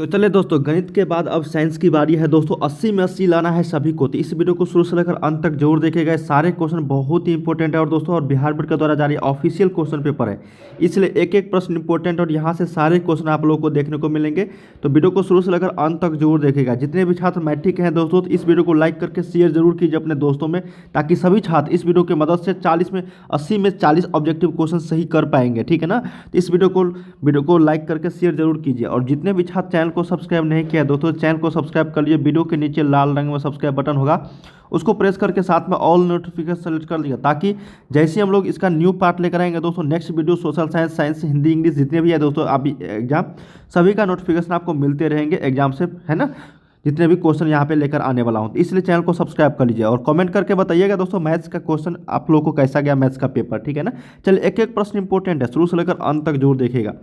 तो चलिए दोस्तों, गणित के बाद अब साइंस की बारी है दोस्तों। 80 में 80 लाना है सभी को। तो इस वीडियो को शुरू से लेकर अंत तक जरूर देखेगा। सारे क्वेश्चन बहुत ही इंपॉर्टेंट है और दोस्तों और बिहार बोर्ड के द्वारा जारी ऑफिशियल क्वेश्चन पेपर है, इसलिए एक एक प्रश्न इंपॉर्टेंट और यहाँ से सारे क्वेश्चन आप लोगों को देखने को मिलेंगे। तो वीडियो को शुरू से लेकर अंत तक जरूर देखेगा। जितने भी छात्र मैट्रिक के हैं दोस्तों, तो इस वीडियो को लाइक करके शेयर जरूर कीजिए अपने दोस्तों में, ताकि सभी छात्र इस वीडियो की मदद से 80 में 40 ऑब्जेक्टिव क्वेश्चन सही कर पाएंगे। ठीक है ना। तो इस वीडियो को लाइक करके शेयर जरूर कीजिए। और जितने भी छात्र चैनल को सब्सक्राइब नहीं किया दोस्तों, चैनल को सब्सक्राइब कर लीजिए। वीडियो के नीचे लाल रंग में सब्सक्राइब बटन होगा, उसको प्रेस करके साथ में ऑल नोटिफिकेशन सेलेक्ट कर लीजिए, ताकि जैसे हम लोग इसका न्यू पार्ट लेकर आएंगे दोस्तों, next video social science, science, Hindi, English जितने भी है दोस्तों आप एग्जाम, सभी का नोटिफिकेशन आपको मिलते रहेंगे एग्जाम से, है ना। जितने भी क्वेश्चन यहाँ पे लेकर आने वाला हूँ, इसलिए चैनल को सब्सक्राइब कर लीजिए और कमेंट करके बताइएगा दोस्तों मैथ्स का क्वेश्चन आप लोगों को कैसा गया, मैथ्स का पेपर। ठीक है ना। चलिए एक एक प्रश्न इंपॉर्टेंट है, शुरू से लेकर अंत तक जरूर देखेगा।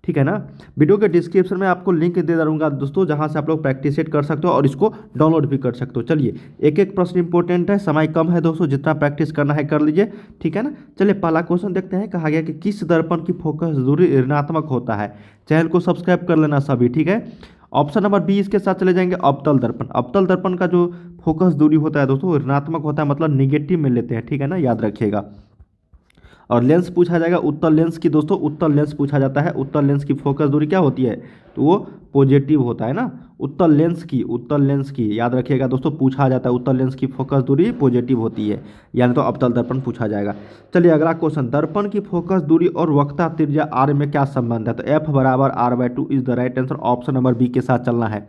ठीक है ना। वीडियो के डिस्क्रिप्शन में आपको लिंक दे दूंगा दोस्तों, जहां से आप लोग प्रैक्टिस सेट कर सकते हो और इसको डाउनलोड भी कर सकते हो। चलिए एक एक प्रश्न इंपॉर्टेंट है, समय कम है दोस्तों, जितना प्रैक्टिस करना है कर लीजिए। ठीक है ना। चलिए पहला क्वेश्चन देखते हैं। कहा गया कि किस दर्पण की फोकस दूरी ऋणात्मक होता है। चैनल को सब्सक्राइब कर लेना सभी। ठीक है। ऑप्शन नंबर बी इसके साथ चले जाएंगे, अवतल दर्पण। अवतल दर्पण का जो फोकस दूरी होता है दोस्तों ऋणात्मक होता है, मतलब निगेटिव में लेते हैं। ठीक है ना, याद रखिएगा। और लेंस पूछा जाएगा उत्तल लेंस की दोस्तों, उत्तल लेंस पूछा जाता है। उत्तल लेंस की फोकस दूरी क्या होती है, तो वो पॉजिटिव होता है ना। उत्तल लेंस की याद रखिएगा दोस्तों, पूछा जाता है उत्तल लेंस की फोकस दूरी पॉजिटिव होती है, यानी तो अवतल दर्पण पूछा जाएगा। चलिए अगला क्वेश्चन, दर्पण की फोकस दूरी और वक्रता त्रिज्या आर में क्या संबंध है। तो एफ बराबर r/2 is the right answer. Option number B के साथ चलना है।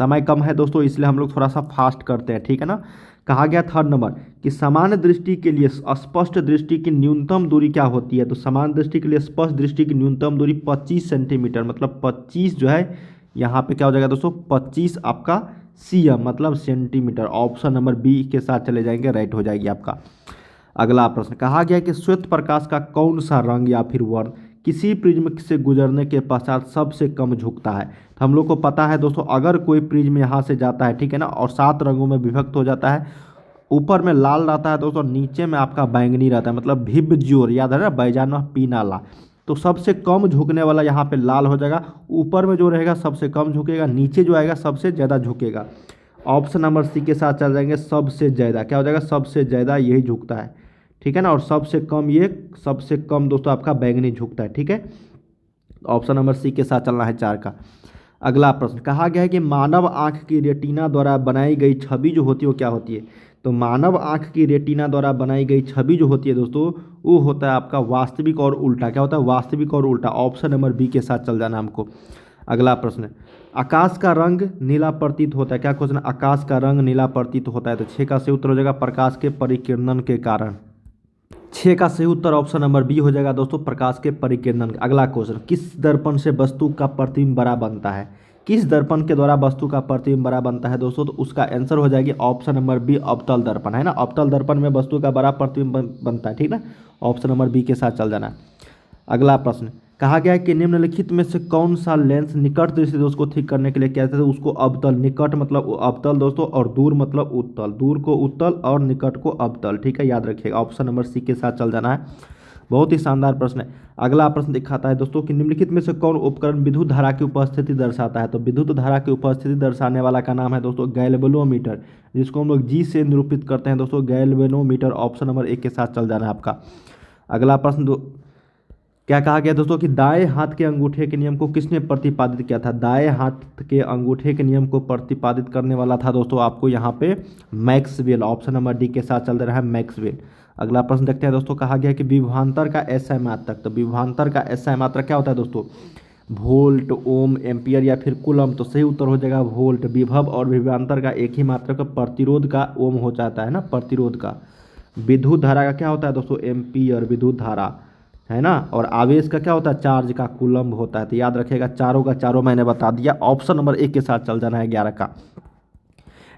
समय कम है दोस्तों, इसलिए हम लोग थोड़ा सा फास्ट करते हैं। ठीक है ना। कहा गया थर्ड नंबर कि समान दृष्टि के लिए स्पष्ट दृष्टि की न्यूनतम दूरी क्या होती है। तो समान दृष्टि के लिए स्पष्ट दृष्टि की न्यूनतम दूरी 25 सेंटीमीटर, मतलब 25 जो है यहाँ पे क्या हो जाएगा दोस्तों, 25 आपका cm मतलब सेंटीमीटर। ऑप्शन नंबर बी के साथ चले जाएंगे, राइट हो जाएगी आपका। अगला प्रश्न, कहा गया कि श्वेत प्रकाश का कौन सा रंग या फिर वर्ण किसी प्रिज्म से गुजरने के पश्चात सबसे कम झुकता है। तो हम लोग को पता है दोस्तों, अगर कोई प्रिज्म यहाँ से जाता है, ठीक है ना, और 7 रंगों में विभक्त हो जाता है, ऊपर में लाल रहता है दोस्तों, नीचे में आपका बैंगनी रहता है, मतलब भिब ज्योर, याद है ना, बैजाना पीनाला। तो सबसे कम झुकने वाला यहाँ पे लाल हो जाएगा। ऊपर में जो रहेगा सबसे कम झुकेगा, नीचे जो आएगा सबसे ज़्यादा झुकेगा। ऑप्शन नंबर सी के साथ चल जाएंगे, सबसे ज़्यादा क्या हो जाएगा, सबसे ज़्यादा यही झुकता है। ठीक है ना। और सबसे कम दोस्तों आपका बैंगनी झुकता है। ठीक है। ऑप्शन नंबर सी के साथ चलना है 4 का। अगला प्रश्न, कहा गया है कि मानव आंख की रेटिना द्वारा बनाई गई छवि जो होती है वो क्या होती है। तो मानव आंख की रेटिना द्वारा बनाई गई छवि जो होती है दोस्तों, वो होता है आपका वास्तविक और उल्टा। क्या होता है, वास्तविक और उल्टा। ऑप्शन नंबर बी के साथ चल जाना हमको। अगला प्रश्न, आकाश का रंग नीला प्रतीत होता है। क्या क्वेश्चन, आकाश का रंग नीला प्रतीत होता है। तो 6 का सही उत्तर हो जाएगा प्रकाश के परिकिरणन के कारण। 6 का सही उत्तर ऑप्शन नंबर बी हो जाएगा दोस्तों, प्रकाश के परिकिरणन। अगला क्वेश्चन, किस दर्पण से वस्तु का प्रतिबिंब बड़ा बनता है। किस दर्पण के द्वारा वस्तु का प्रतिबिंब बड़ा बनता है दोस्तों, तो उसका आंसर हो जाएगी ऑप्शन नंबर बी, अवतल दर्पण, है ना। अवतल दर्पण में वस्तु का बड़ा प्रतिबिंब बनता है। ठीक ना। ऑप्शन नंबर बी के साथ चल जाना। अगला प्रश्न, कहा गया है कि निम्नलिखित में से कौन सा लेंस निकट दृष्टि दोष को ठीक करने के लिए कहते हैं। उसको अवतल, निकट मतलब अवतल दोस्तों, और दूर मतलब उत्तल। दूर को उत्तल और निकट को अवतल। ठीक है, याद रखिएगा। ऑप्शन नंबर सी के साथ चल जाना है। बहुत ही शानदार प्रश्न है। अगला प्रश्न दिखाता है दोस्तों कि निम्नलिखित में से कौन उपकरण विद्युत धारा की उपस्थिति दर्शाता है। तो विद्युत धारा की उपस्थिति दर्शाने वाला का नाम है दोस्तों गैल्वेनोमीटर, जिसको हम लोग जी से निरूपित करते हैं दोस्तों, गैल्वेनोमीटर। ऑप्शन नंबर एक के साथ चल जाना है आपका। अगला प्रश्न क्या कहा गया दोस्तों कि दाएं हाथ के अंगूठे के नियम को किसने प्रतिपादित किया था। दाएं हाथ के अंगूठे के नियम को प्रतिपादित करने वाला था दोस्तों आपको यहाँ पे मैक्सवेल। ऑप्शन नंबर डी के साथ चल रहा है मैक्सवेल। अगला प्रश्न देखते हैं दोस्तों, कहा गया कि विभवांतर का एसआई मात्रक। तो विभवांतर का एसआई मात्रक क्या होता है दोस्तों, वोल्ट, ओम, एम्पियर या फिर कूलम। तो सही उत्तर हो जाएगा वोल्ट। विभव और विभवांतर का एक ही मात्रक, प्रतिरोध का ओम हो जाता है ना, प्रतिरोध का। विद्युत धारा का क्या होता है दोस्तों, एम्पियर, विद्युत धारा, है ना। और आवेश का क्या होता है, चार्ज का कूलम्ब होता है। तो याद रखिएगा, चारों का चारों मैंने बता दिया। ऑप्शन नंबर एक के साथ चल जाना है 11 का।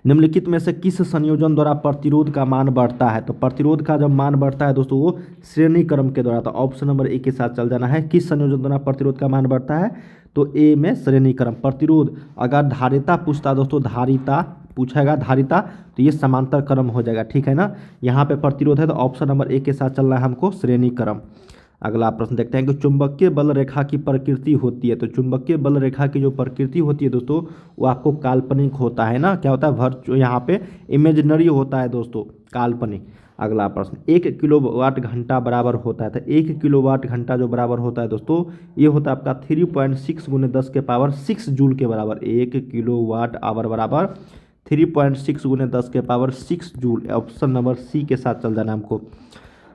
निम्नलिखित में से किस संयोजन द्वारा प्रतिरोध का मान बढ़ता है। तो प्रतिरोध का जब मान बढ़ता है दोस्तों वो श्रेणी क्रम के द्वारा। तो ऑप्शन नंबर एक के साथ चल जाना है। किस संयोजन द्वारा प्रतिरोध का मान बढ़ता है, तो ए में श्रेणी क्रम। प्रतिरोध अगर धारिता पूछता दोस्तों, धारिता पूछेगा, धारिता, तो ये समांतर क्रम हो जाएगा। ठीक है ना। यहाँ पे प्रतिरोध है तो ऑप्शन नंबर एक के साथ चलना है हमको, श्रेणी क्रम। अगला प्रश्न देखते हैं कि चुंबकीय बल रेखा की प्रकृति होती है, तो चुंबकीय बल रेखा की जो प्रकृति होती है दोस्तों वो आपको काल्पनिक होता है ना, क्या होता है वर्चुअल, यहाँ पे इमेजिनरी होता है दोस्तों, काल्पनिक। अगला प्रश्न, 1 किलोवाट घंटा बराबर होता है, तो 1 किलोवाट घंटा जो बराबर होता है दोस्तों ये होता है आपका 3.6 गुने 10⁻6 जूल के बराबर। 1 किलोवाट आवर बराबर 3.6 गुने 10⁻6 जूल। ऑप्शन नंबर सी के साथ चल जाना हमको।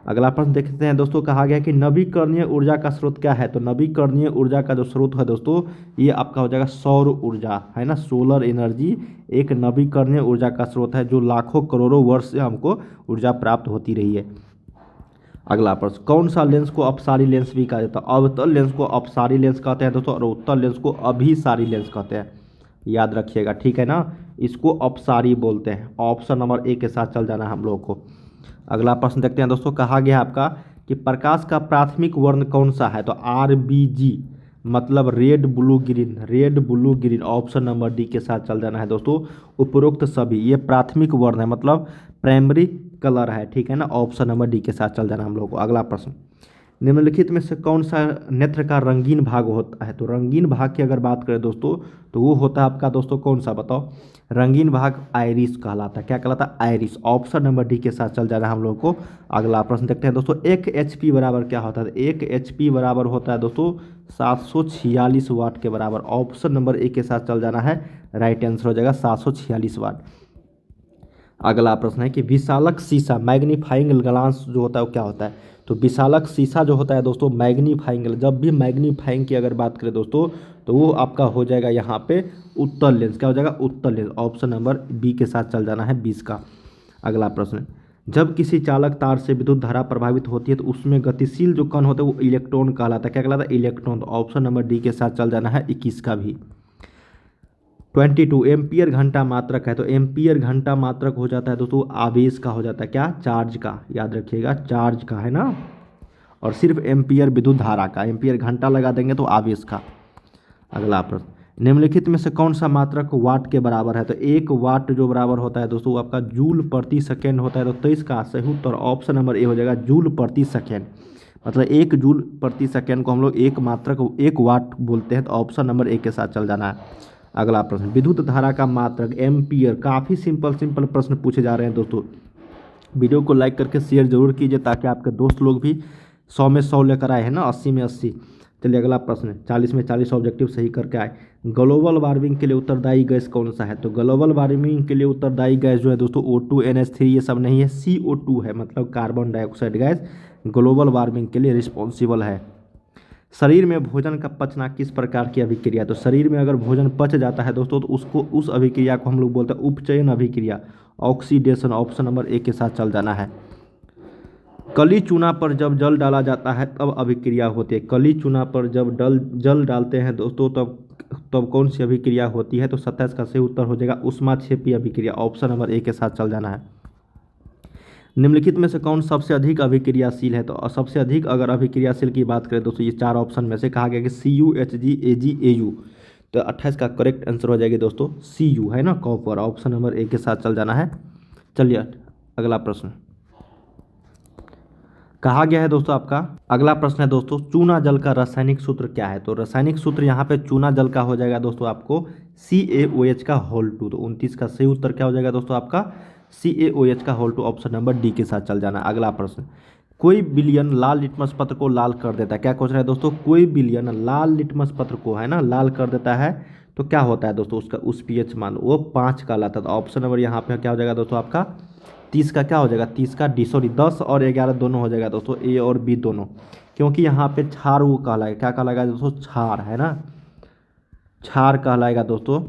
अगला प्रश्न देखते हैं दोस्तों, कहा गया कि नवीकरणीय ऊर्जा का स्रोत क्या है, तो नवीकरणीय ऊर्जा का जो स्रोत है दोस्तों ये आपका हो जाएगा सौर ऊर्जा, है ना। सोलर एनर्जी एक नवीकरणीय ऊर्जा का स्रोत है जो लाखों करोड़ों वर्ष से हमको ऊर्जा प्राप्त होती रही है। अगला प्रश्न, कौन सा लेंस को अपसारी लेंस भी कहा जाता है, अवतल लेंस को अपसारी लेंस कहते हैं दोस्तों और उत्तल लेंस को अभिसारी लेंस कहते हैं, याद रखिएगा, ठीक है ना। इसको अपसारी बोलते हैं। ऑप्शन नंबर ए के साथ चल जाना है हम लोग को। अगला प्रश्न देखते हैं दोस्तों, कहा गया आपका कि प्रकाश का प्राथमिक वर्ण कौन सा है, तो RBG मतलब red blue green, red blue green. Option number D के साथ चल जाना है दोस्तों। उपरोक्त सभी ये प्राथमिक वर्ण है मतलब प्राइमरी कलर है, ठीक है ना। ऑप्शन नंबर डी के साथ चल जाना हम लोग को। अगला प्रश्न, निम्नलिखित में से कौन सा नेत्र का रंगीन भाग होता है, तो रंगीन भाग की अगर बात करें दोस्तों तो वो होता है आपका दोस्तों कौन सा, बताओ। रंगीन भाग आइरिस कहलाता है, क्या कहलाता है, आइरिस। ऑप्शन नंबर डी के साथ चल जा रहा है हम लोग को। अगला प्रश्न देखते हैं दोस्तों, 1 HP बराबर क्या होता है, 1 HP बराबर होता है दोस्तों 746 वाट के बराबर। ऑप्शन नंबर ए के साथ चल जाना है, राइट आंसर हो जाएगा 746 वाट। अगला प्रश्न है कि विशालक शीशा मैग्नीफाइंग ग्लास जो होता है वो क्या होता है, तो विशालक शीशा जो होता है दोस्तों मैग्नीफाइंग, जब भी मैग्नीफाइंग की अगर बात करें दोस्तों तो वो आपका हो जाएगा यहाँ पे उत्तल लेंस, क्या हो जाएगा, उत्तल लेंस। ऑप्शन नंबर बी के साथ चल जाना है 20 का। अगला प्रश्न, जब किसी चालक तार से विद्युत धारा प्रभावित होती है तो उसमें गतिशील जो कण होता है वो इलेक्ट्रॉन कहलाता है, क्या कहलाता है, इलेक्ट्रॉन। तो ऑप्शन नंबर डी के साथ चल जाना है 21 का भी। 22 एम्पियर घंटा मात्रक है, तो एम्पियर घंटा मात्रक हो जाता है दोस्तों आवेश का, हो जाता है क्या, चार्ज का, याद रखिएगा चार्ज का, है ना। और सिर्फ एम्पियर विद्युत धारा का, एम्पियर घंटा लगा देंगे तो आवेश का। अगला प्रश्न, निम्नलिखित में से कौन सा मात्रक वाट के बराबर है, तो 1 वाट जो बराबर होता है दोस्तों वो आपका जूल प्रति सेकेंड होता है। तो 23 का सही उत्तर ऑप्शन नंबर ए हो जाएगा, जूल प्रति सेकेंड। मतलब 1 जूल प्रति सेकेंड को हम लोग एक मात्रक 1 वाट बोलते हैं। तो ऑप्शन नंबर ए के साथ चल जाना है। अगला प्रश्न, विद्युत धारा का मात्रक एम्पियर। काफ़ी सिंपल प्रश्न पूछे जा रहे हैं दोस्तों। वीडियो को लाइक करके शेयर जरूर कीजिए ताकि आपके दोस्त लोग भी 100 में 100 लेकर आए हैं ना, 80 में 80। चलिए अगला प्रश्न, 40 में 40 ऑब्जेक्टिव सही करके आए। ग्लोबल वार्मिंग के लिए उत्तरदायी गैस कौन सा है, तो ग्लोबल वार्मिंग के लिए उत्तरदायी गैस जो है दोस्तों O2 NH3 ये सब नहीं है, CO2 है मतलब carbon dioxide gas global warming के लिए रिस्पॉन्सिबल है। शरीर में भोजन का पचना किस प्रकार की अभिक्रिया, तो शरीर में अगर भोजन पच जाता है दोस्तों तो उसको उस अभिक्रिया को हम लोग बोलते हैं उपचयन अभिक्रिया, ऑक्सीडेशन। ऑप्शन नंबर ए के साथ चल जाना है। कली चूना पर जब जल डाला जाता है तब अभिक्रिया होती है, कली चूना पर जब जल डालते हैं दोस्तों तब कौन सी अभिक्रिया होती है, तो 27 का सही उत्तर हो जाएगा ऊष्माक्षेपी अभिक्रिया। ऑप्शन नंबर ए के साथ चल जाना है। निम्नलिखित में से कौन सबसे अधिक अभिक्रियाशील है, तो सबसे अधिक अगर अभिक्रियाशील की बात करें दोस्तों ये 4 ऑप्शन में से कहा गया कि Cu Hg Ag Au। तो 28 का करेक्ट आंसर हो जाएगी दोस्तों Cu, है ना, कॉपर। ऑप्शन नंबर ए के साथ चल जाना है। चलिए अगला प्रश्न कहा गया है दोस्तों आपका, अगला प्रश्न है दोस्तों, चूना जल का रासायनिक सूत्र क्या है, तो रासायनिक सूत्र यहाँ पे चूना जल का हो जाएगा दोस्तों आपको CaOH का होल 2। तो 29 का सही उत्तर क्या हो जाएगा दोस्तों आपका CaOH का होल 2। ऑप्शन नंबर डी के साथ चल जाना। अगला प्रश्न, कोई विलयन लाल लिटमस पत्र को लाल कर देता है, क्या क्वेश्चन है दोस्तों, कोई विलयन लाल लिटमस पत्र को, है ना, लाल कर देता है तो क्या होता है दोस्तों उसका उस pH मान वो 5 का लाता है। तो ऑप्शन नंबर यहाँ पे क्या हो जाएगा दोस्तों आपका 30 का, क्या हो जाएगा 30 का 10 और 11 दोनों हो जाएगा दोस्तों, ए और बी दोनों, क्योंकि यहाँ पे क्षार वो कहलाएगा, क्या कहलाएगा दोस्तों, क्षार, है ना, क्षार कहलाएगा दोस्तों।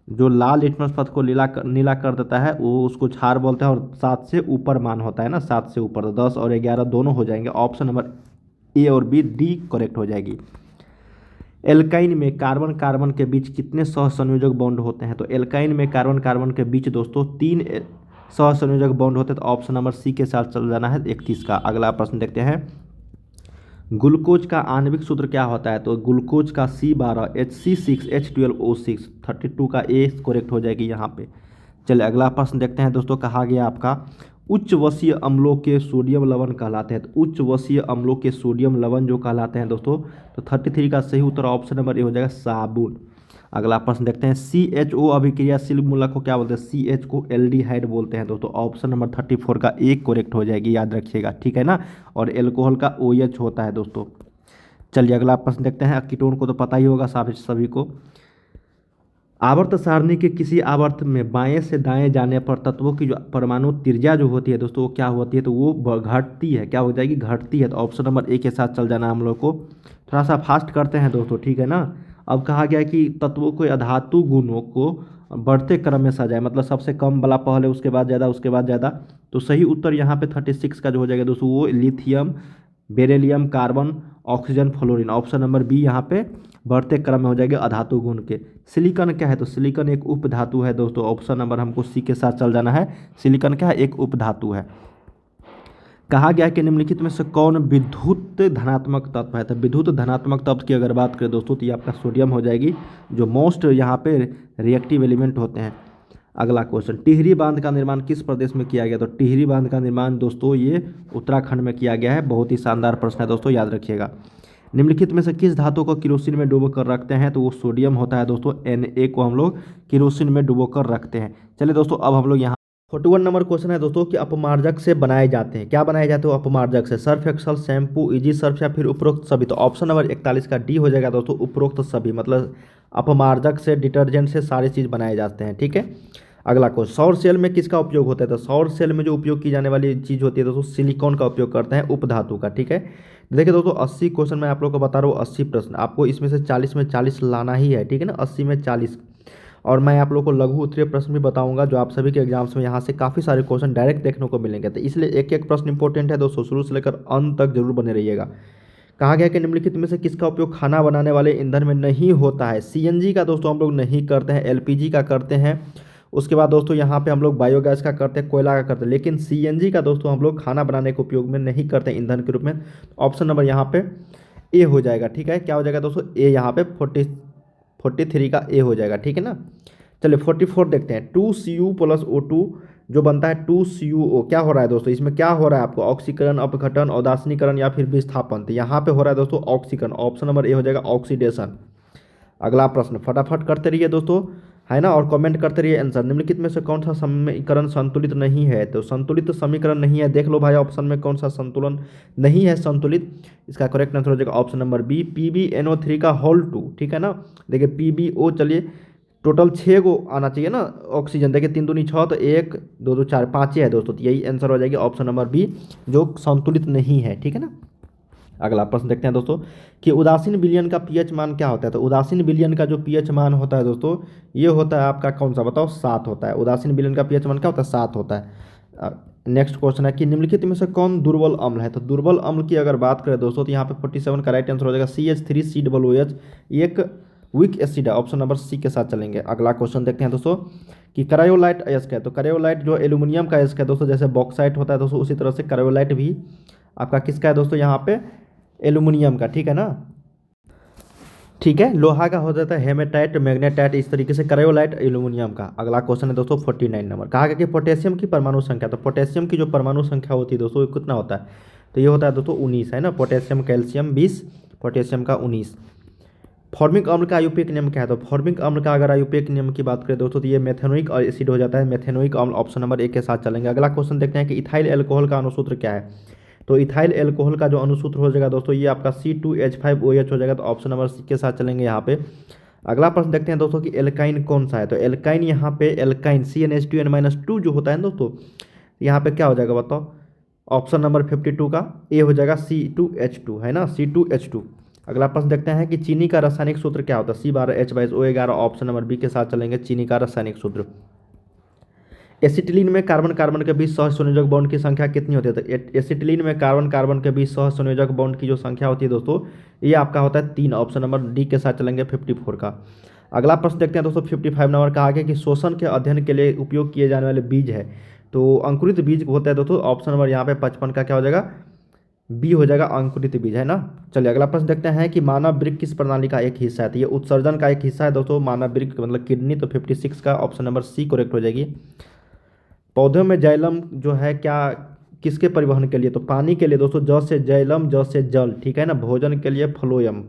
जो लाल लिटमस पत्र को नीला कर देता है वो उसको क्षार बोलते हैं, और 7 से ऊपर मान होता है ना, 7 से ऊपर, तो 10 और 11 दोनों हो जाएंगे। ऑप्शन नंबर ए और बी डी करेक्ट हो जाएगी। एल्काइन में कार्बन कार्बन के बीच कितने सहसंयोजक बॉन्ड होते हैं, तो एल्काइन में कार्बन कार्बन के बीच दोस्तों 3 सहसंयोजक बॉन्ड होते हैं। तो ऑप्शन नंबर सी के साथ चल जाना है 31 का। अगला प्रश्न देखते हैं, ग्लूकोज का आणविक सूत्र क्या होता है, तो ग्लूकोज का C12 Hc6H12O6। 32 का ए करेक्ट हो जाएगी यहाँ पे। चलिए अगला प्रश्न देखते हैं दोस्तों, कहा गया आपका उच्च वसीय अम्लों के सोडियम लवण कहलाते हैं। तो उच्च वसीय अम्लों के सोडियम लवण जो कहलाते हैं दोस्तों, तो 33 का सही उत्तर ऑप्शन नंबर ए हो जाएगा साबुन। अगला प्रश्न देखते हैं, CHO अभिक्रियाशील मूलक को क्या बोलते हैं? CH को एल्डिहाइड बोलते हैं दोस्तों। ऑप्शन नंबर 34 का एक करेक्ट हो जाएगी, याद रखिएगा, ठीक है ना। और एल्कोहल का OH होता है दोस्तों। चलिए अगला प्रश्न देखते हैं, कीटोन को तो पता ही होगा सभी को। आवर्त सारणी के किसी आवर्त में बाएं से दाएं जाने पर तत्वों की जो परमाणु त्रिज्या जो होती है दोस्तों, वो क्या होती है? तो वो घटती है। क्या हो जाएगी? घटती है। तो ऑप्शन नंबर ए के साथ चल जाना हम लोग को। थोड़ा सा फास्ट करते हैं दोस्तों, ठीक है ना। अब कहा गया कि तत्वों को या धातु गुणों को बढ़ते क्रम में सजाए, मतलब सबसे कम वाला पहले, उसके बाद ज़्यादा, उसके बाद ज़्यादा। तो सही उत्तर यहाँ पे 36 का जो हो जाएगा दोस्तों, वो lithium, beryllium, carbon, oxygen, fluorine. Option number B यहाँ पे बढ़ते क्रम में हो जाएगा अधातु गुण के। सिलिकॉन क्या है? तो सिलिकॉन एक उप धातु है दोस्तों। ऑप्शन नंबर हमको सी के साथ चल जाना है। सिलिकॉन क्या है? एक उप धातु है। कहा गया है कि निम्नलिखित में से कौन विद्युत धनात्मक तत्व है? तो विद्युत धनात्मक तत्व की अगर बात करें दोस्तों, तो ये आपका सोडियम हो जाएगी, जो मोस्ट यहाँ पे रिएक्टिव एलिमेंट होते हैं। अगला क्वेश्चन, टिहरी बांध का निर्माण किस प्रदेश में किया गया? तो टिहरी बांध का निर्माण दोस्तों ये उत्तराखंड में किया गया है। बहुत ही शानदार प्रश्न है दोस्तों, याद रखिएगा। निम्नलिखित में से किस धातु को केरोसिन में डुबो कर रखते हैं? तो वो सोडियम होता है दोस्तों। Na को हम लोग केरोसिन में डुबो कर रखते हैं। चलिए दोस्तों, अब हम लोग यहाँ 41 नंबर क्वेश्चन है दोस्तों कि अपमार्जक से बनाए जाते हैं। क्या बनाए जाते हो अपमार्जक से? Surf Excel, shampoo, easy Surf या फिर उपरोक्त सभी। तो ऑप्शन नंबर 41 का डी हो जाएगा दोस्तों, उपरोक्त सभी। मतलब अपमार्जक से, डिटर्जेंट से सारी चीज़ बनाए जाते हैं, ठीक है। अगला क्वेश्चन, सौर सेल में किसका उपयोग होता है? तो सौर सेल में जो उपयोग की जाने वाली चीज़ होती है दोस्तों, सिलिकॉन का उपयोग करते हैं, उपधातु का, ठीक है। देखिए दोस्तों, 80 क्वेश्चन मैं आप लोग को बता रहा हूँ, 80 प्रश्न आपको इसमें से 40 में 40 लाना ही है, ठीक है ना। 80 में 40। और मैं आप लोग को लघु उत्तरीय प्रश्न भी बताऊंगा, जो आप सभी के एग्जाम्स में यहाँ से काफ़ी सारे क्वेश्चन डायरेक्ट देखने को मिलेंगे। तो इसलिए एक एक प्रश्न इंपॉर्टेंट है दोस्तों, शुरू से लेकर अंत तक जरूर बने रहिएगा। कहा गया कि निम्नलिखित में से किसका उपयोग खाना बनाने वाले ईंधन में नहीं होता है? CNG का दोस्तों हम लोग नहीं करते हैं, LPG का करते हैं। उसके बाद दोस्तों यहाँ पे हम लोग बायोगैस का करते हैं, कोयला का करते हैं। लेकिन CNG का दोस्तों हम लोग खाना बनाने के उपयोग में नहीं करते ईंधन के रूप में। ऑप्शन नंबर यहाँ पे ए हो जाएगा, ठीक है। क्या हो जाएगा दोस्तों? ए। यहाँ पे 43 का ए हो जाएगा, ठीक है ना। चलिए 44 देखते हैं, 2Cu + O2 जो बनता है 2CuO। क्या हो रहा है दोस्तों? इसमें क्या हो रहा है आपको? ऑक्सीकरण, अपघटन, औदासनीकरण या फिर विस्थापन। तो यहाँ पे हो रहा है दोस्तों ऑक्सीकरण। ऑप्शन नंबर ए हो जाएगा ऑक्सीडेशन। अगला प्रश्न फटाफट करते रहिए दोस्तों, है ना, और कमेंट करते रहिए आंसर। निम्नलिखित में से कौन सा समीकरण संतुलित नहीं है? तो संतुलित समीकरण नहीं है, देख लो भाई ऑप्शन में कौन सा संतुलन नहीं है संतुलित। इसका करेक्ट आंसर हो जाएगा ऑप्शन नंबर बी, PbNO3 का होल 2, ठीक है ना। देखिए PbO, चलिए टोटल 6 को आना चाहिए ना ऑक्सीजन। देखिए 3 दूनी 6, तो 1 2 2 4 5 है दोस्तों। तो यही आंसर हो जाएगी ऑप्शन नंबर बी, जो संतुलित नहीं है, ठीक है ना। अगला प्रश्न देखते हैं दोस्तों कि उदासीन विलयन का पीएच मान क्या होता है? तो उदासीन विलयन का जो पीएच मान होता है दोस्तों, ये होता है आपका कौन सा बताओ? 7 होता है। उदासीन विलयन का पीएच मान क्या होता है? 7 होता है। नेक्स्ट क्वेश्चन है कि निम्नलिखित में से कौन दुर्बल अम्ल है? तो दुर्बल अम्ल की अगर बात करें दोस्तों, तो यहाँ पे 47 का राइट आंसर हो जाएगा CH3COOH, एक वीक एसिड है। ऑप्शन नंबर सी के साथ चलेंगे। अगला क्वेश्चन देखते हैं दोस्तों कि करायोलाइट अयस्क है। तो करायोलाइट जो एल्यूमिनियम का अयस्क है दोस्तों, जैसे बॉक्साइट होता है दोस्तों, उसी तरह से करायोलाइट भी आपका किसका है दोस्तों? यहाँ पे एल्यूमिनियम का, ठीक है ना। ठीक है, लोहा का हो जाता है हेमेटाइट, मैग्नेटाइट, इस तरीके से करायोलाइट एल्यूमिनियम का। अगला क्वेश्चन है दोस्तों 49 नंबर। कहा गया कि पोटेशियम की परमाणु संख्या, तो पोटेशियम की जो परमाणु संख्या होती है दोस्तों, ये कितना होता है? तो ये होता है दोस्तों 19, है ना। पोटेशियम कैल्शियम 20, पोटेशियम का 19। फॉर्मिक अम्ल का आयुपेक नियम क्या है? तो फॉर्मिक अम्ल का अगर आयुपेक नियम की बात करें दोस्तों, तो ये मेथेनोइक एसिड हो जाता है, मेथेनोइक अम्ल। ऑप्शन नंबर 1 के साथ चलेंगे। अगला क्वेश्चन देखते हैं कि इथाइल एल्कोहल का अणुसूत्र क्या है? तो इथाइल एल्कोहल का जो अणुसूत्र हो जाएगा दोस्तों, ये आपका C2H5OH हो जाएगा। तो ऑप्शन नंबर सी के साथ चलेंगे यहाँ पे। अगला प्रश्न देखते हैं दोस्तों कि एल्काइन कौन सा है? तो एल्काइन यहाँ पे एल्काइन CnH2n-2 जो होता है दोस्तों, यहाँ पे क्या हो जाएगा बताओ? ऑप्शन नंबर 52 का ए हो जाएगा C2H2, है ना, C2H2। अगला प्रश्न देखते हैं कि चीनी का रासायनिक सूत्र क्या होता है? C12H22O11। ऑप्शन नंबर बी के साथ चलेंगे, चीनी का रासायनिक सूत्र। एसिटिलीन में कार्बन कार्बन के बीच सहसंयोजक बॉन्ड की संख्या कितनी होती है? तो एसिटिलीन में कार्बन कार्बन के बीच सहसंयोजक बॉन्ड की जो संख्या होती है दोस्तों, ये आपका होता है 3। ऑप्शन नंबर डी के साथ चलेंगे 54 का। अगला प्रश्न देखते हैं दोस्तों 55 नंबर। कहा गया कि शोषण के अध्ययन के लिए उपयोग किए जाने वाले बीज है, तो अंकुरित बीज होता है दोस्तों। ऑप्शन नंबर यहाँ पे 55 का क्या हो जाएगा? बी हो जाएगा, अंकुरित बीज, है ना। चलिए अगला प्रश्न देखते हैं कि मानव वृक्क किस प्रणाली का एक हिस्सा है? तो ये उत्सर्जन का एक हिस्सा है दोस्तों, मानव वृक्क मतलब किडनी। तो 56 का ऑप्शन नंबर सी करेक्ट हो जाएगी। पौधों में जाइलम जो है क्या, किसके परिवहन के लिए, तो पानी के लिए दोस्तों, ज से जाइलम, ज से जल, ठीक है ना। भोजन के लिए फ्लोयम,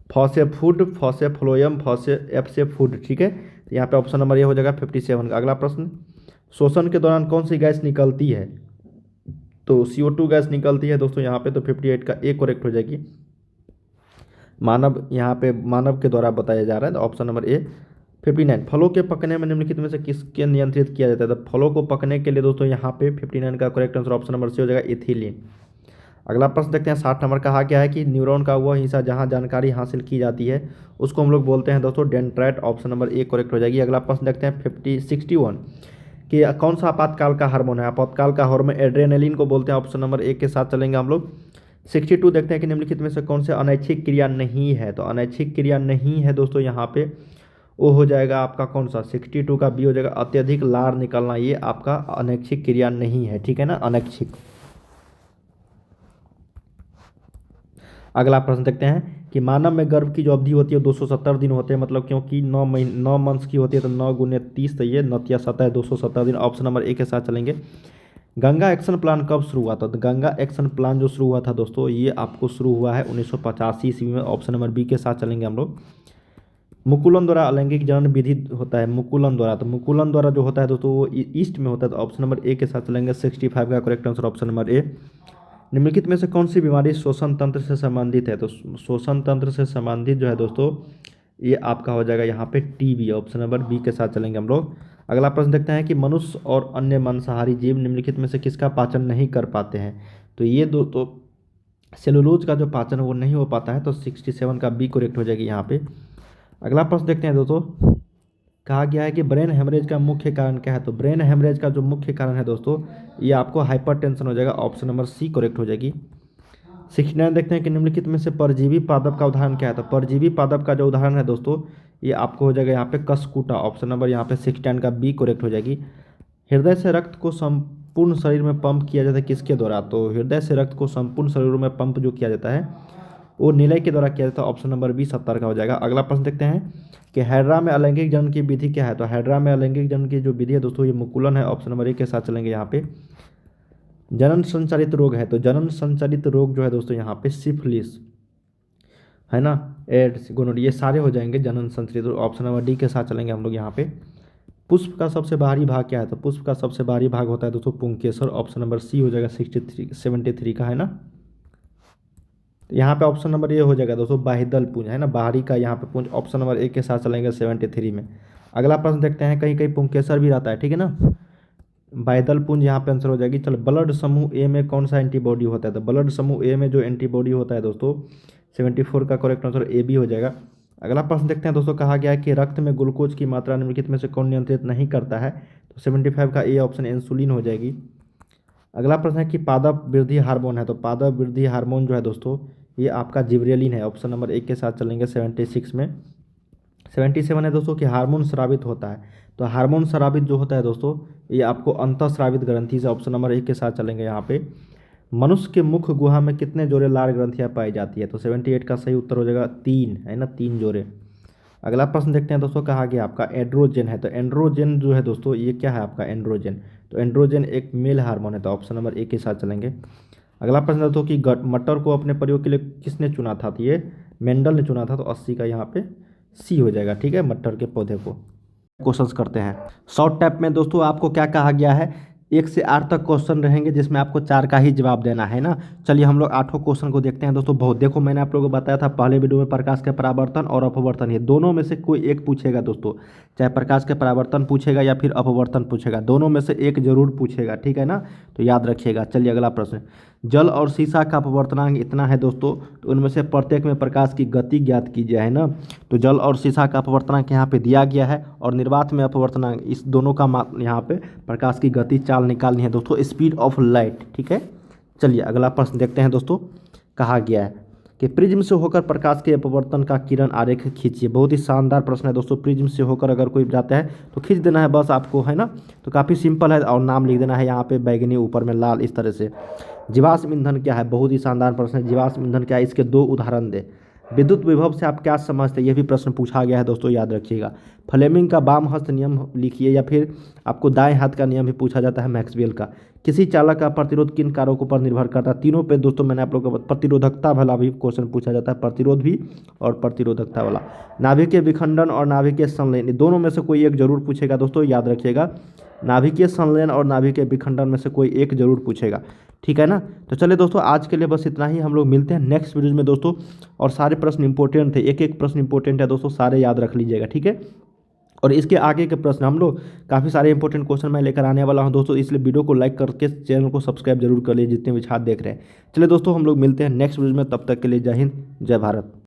फ से फूड, फ से फ्लोयम, फ से एफ से फूड, ठीक है। तो यहाँ पे ऑप्शन नंबर ये हो जाएगा 57 का। अगला प्रश्न, श्वसन के दौरान कौन सी गैस निकलती है, तो CO2 गैस निकलती है दोस्तों यहाँ पे, तो 58 का ए करेक्ट हो जाएगी। मानव, यहाँ पे मानव के द्वारा बताया जा रहा है, तो ऑप्शन नंबर ए 59। फलों के पकने में निम्नलिखित में से किसके नियंत्रित किया जाता है, तो फलों को पकने के लिए दोस्तों यहाँ पे 59 का correct answer option number C हो जाएगा, इथिलीन। अगला प्रश्न देखते हैं, 60 नंबर कहा गया है कि न्यूरॉन का वह हिस्सा जहाँ जानकारी हासिल की जाती है उसको हम लोग बोलते हैं दोस्तों dendrite, option number A correct हो जाएगी। अगला प्रश्न देखते हैं 61 कि कौन सा आपातकाल का हार्मोन है, आपातकाल का हार्मोन एड्रेनलिन को बोलते हैं, ऑप्शन नंबर ए के साथ चलेंगे हम लोग। 62 देखते हैं कि निम्नलिखित में से कौन से अनैच्छिक क्रिया नहीं है, तो अनैच्छिक क्रिया नहीं है दोस्तों यहाँ पे वो हो जाएगा आपका कौन सा, 62 का बी हो जाएगा, अत्यधिक लार निकलना, ये आपका अनैच्छिक क्रिया नहीं है, ठीक है ना, अनैच्छिक। अगला प्रश्न देखते हैं कि मानव में गर्भ की जो अवधि होती है 270 दिन होते हैं, मतलब क्योंकि 9 मंथ्स की होती है तो 9 गुने 30, तो ये 9 270 दिन, ऑप्शन नंबर ए के साथ चलेंगे। गंगा एक्शन प्लान कब शुरू हुआ था, तो गंगा एक्शन प्लान जो शुरू हुआ था दोस्तों ये आपको शुरू हुआ है 1985 ईस्वी में, ऑप्शन नंबर बी के साथ चलेंगे हम लोग। मुकुलन द्वारा अलैंगिक जनन विधि होता है, मुकुलन द्वारा, तो मुकुलन द्वारा जो होता है दोस्तों वो ईस्ट में होता है, तो ऑप्शन नंबर ए के साथ चलेंगे। 65 का correct answer option number A. निम्नलिखित में से कौन सी बीमारी श्वसन तंत्र से संबंधित है, तो श्वसन तंत्र से संबंधित जो है दोस्तों ये आपका हो जाएगा यहाँ पे टीबी, ऑप्शन नंबर बी के साथ चलेंगे हम लोग। अगला प्रश्न देखते हैं कि मनुष्य और अन्य मांसाहारी जीव निम्नलिखित में से किसका पाचन नहीं कर पाते हैं, तो ये दोस्तों सेलुलोज का जो पाचन है वो नहीं हो पाता है, तो 67 का बी करेक्ट हो जाएगी यहाँ पे। अगला प्रश्न देखते हैं दोस्तों, कहा गया है कि ब्रेन हेमरेज का मुख्य कारण क्या है, तो ब्रेन हेमरेज का जो मुख्य कारण है दोस्तों ये आपको हाइपरटेंशन हो जाएगा, ऑप्शन नंबर सी करेक्ट हो जाएगी। 69 देखते हैं कि निम्नलिखित में से परजीवी पादप का उदाहरण क्या है, तो परजीवी पादप का जो उदाहरण है दोस्तों ये आपको हो जाएगा यहाँ पे कसकूटा, ऑप्शन नंबर यहाँ पे 69 का बी करेक्ट हो जाएगी। हृदय से रक्त को संपूर्ण शरीर में पंप किया जाता है किसके द्वारा, तो हृदय से रक्त को संपूर्ण शरीर में पंप जो किया जाता है वो निलय के द्वारा किया जाता है, ऑप्शन नंबर बी 70 का हो जाएगा। अगला प्रश्न देखते हैं कि हाइड्रा में अलैंगिक जनन की विधि क्या है, तो हाइड्रा में अलैंगिक जनन की जो विधि है दोस्तों ये मुकुलन है, ऑप्शन नंबर ए के साथ चलेंगे यहाँ पे। जनन संचालित रोग है, तो जनन संचालित रोग जो है दोस्तों यहाँ पे सिफिलिस है ना, एड्स, गोनोरिया, ये सारे हो जाएंगे जनन संचालित रोग, ऑप्शन नंबर डी के साथ चलेंगे हम लोग यहाँ पे। पुष्प का सबसे बाहरी भाग क्या है, तो पुष्प का सबसे बाहरी भाग होता है दोस्तों पुंकेसर, ऑप्शन नंबर सी हो जाएगा 73 का है ना। तो यहाँ पे ऑप्शन नंबर ए हो जाएगा दोस्तों बाह्यदल पुंज है ना, बाहरी का यहाँ पे पुंज, ऑप्शन नंबर ए के साथ चलेंगे 73 में। अगला प्रश्न देखते हैं, कहीं कहीं पुंकेसर भी रहता है, ठीक है ना, बाह्यदल पुंज यहाँ पे आंसर हो जाएगी। चलो, ब्लड समूह ए में कौन सा एंटीबॉडी होता है, तो ब्लड समूह ए में जो एंटीबॉडी होता है दोस्तों 74 का करेक्ट आंसर ए भी हो जाएगा। अगला प्रश्न देखते हैं दोस्तों, कहा गया है कि रक्त में ग्लूकोज की मात्रा निम्नलिखित में से कौन नियंत्रित नहीं करता है, तो 75 का ए ऑप्शन इंसुलिन हो जाएगी। अगला प्रश्न है कि पादप वृद्धि हार्मोन है, तो पादप वृद्धि हार्मोन जो है दोस्तों ये आपका जिब्रेलिन है, ऑप्शन नंबर एक के साथ चलेंगे 76 में। 77 है दोस्तों कि हार्मोन स्रावित होता है, तो हार्मोन स्रावित जो होता है दोस्तों ये आपको अंतःस्रावित ग्रंथि से, ऑप्शन नंबर एक के साथ चलेंगे यहाँ पे। मनुष्य के मुख गुहा में कितने जोड़े लार ग्रंथियाँ पाई जाती है, तो 78 का सही उत्तर हो जाएगा 3 है ना, 3 जोड़े। अगला प्रश्न देखते हैं दोस्तों, कहा गया आपका एंड्रोजन है, तो एंड्रोजन जो है दोस्तों ये क्या है आपका एंड्रोजन, तो एंड्रोजन एक मेल हार्मोन है, तो ऑप्शन नंबर ए के साथ चलेंगे। अगला प्रश्न दोस्तों कि मटर को अपने प्रयोग के लिए किसने चुना था, तो ये मेंडल ने चुना था, तो 80 का यहाँ पे सी हो जाएगा, ठीक है, मटर के पौधे को। क्वेश्चंस करते हैं शॉर्ट टैप में दोस्तों, आपको क्या कहा गया है, 1 से 8 तक क्वेश्चन रहेंगे जिसमें आपको 4 का ही जवाब देना है ना। चलिए हम लोग 8 क्वेश्चन को देखते हैं दोस्तों। बहुत देखो, मैंने आप लोगों को बताया था पहले वीडियो में प्रकाश के परावर्तन और अपवर्तन, ये दोनों में से कोई एक पूछेगा दोस्तों, चाहे प्रकाश के परावर्तन पूछेगा या फिर अपवर्तन पूछेगा, दोनों में से एक जरूर पूछेगा, ठीक है ना, तो याद रखिएगा। चलिए अगला प्रश्न, जल और शीशा का अपवर्तनांक इतना है दोस्तों, तो उनमें से प्रत्येक में प्रकाश की गति ज्ञात कीजिए है ना। तो जल और शीशा का अपवर्तनांक यहाँ पे दिया गया है और निर्वात में अपवर्तनांक, इस दोनों का यहाँ पे प्रकाश की गति चाल निकालनी है दोस्तों, स्पीड ऑफ लाइट, ठीक है। चलिए अगला प्रश्न देखते हैं दोस्तों, कहा गया है कि प्रिज्म से होकर प्रकाश के अपवर्तन का किरण आरेख खींचिए। बहुत ही शानदार प्रश्न है दोस्तों, प्रिज्म से होकर अगर कोई जाता है तो खींच देना है बस आपको, है ना, तो काफ़ी सिंपल है, और नाम लिख देना है यहाँ पे बैगनी ऊपर में लाल, इस तरह से। जीवाश्म ईंधन क्या है, बहुत ही शानदार प्रश्न है, जीवाश्म ईंधन क्या है, इसके 2 उदाहरण दे। विद्युत विभव से आप क्या समझते हैं, यह भी प्रश्न पूछा गया है दोस्तों, याद रखिएगा। फ्लेमिंग का वाम हस्त नियम लिखिए, या फिर आपको दाएं हाथ का नियम भी पूछा जाता है मैक्सवेल का। किसी चालक का प्रतिरोध किन कारकों पर निर्भर करता है, तीनों पे दोस्तों मैंने आप लोगों को प्रतिरोधकता वाला भी क्वेश्चन पूछा जाता है, प्रतिरोध भी और प्रतिरोधकता वाला। नाभिकीय विखंडन और नाभिकीय संलयन, दोनों में से कोई एक जरूर पूछेगा दोस्तों, याद रखिएगा। नाभिकीय संलयन और नाभिकीय विखंडन में से कोई एक जरूर पूछेगा, ठीक है ना। तो चलिए दोस्तों, आज के लिए बस इतना ही, हम लोग मिलते हैं नेक्स्ट वीडियो में दोस्तों। और सारे प्रश्न इंपॉर्टेंट थे, एक एक प्रश्न इंपॉर्टेंट है दोस्तों, सारे याद रख लीजिएगा, ठीक है। और इसके आगे के प्रश्न हम लोग काफ़ी सारे इंपॉर्टेंट क्वेश्चन मैं लेकर आने वाला हूं दोस्तों, इसलिए वीडियो को लाइक करके चैनल को सब्सक्राइब जरूर कर लीजिए जितने भी छात्र देख रहे हैं। चलिए दोस्तों, हम लोग मिलते हैं नेक्स्ट वीडियो में, तब तक के लिए जय हिंद, जय भारत।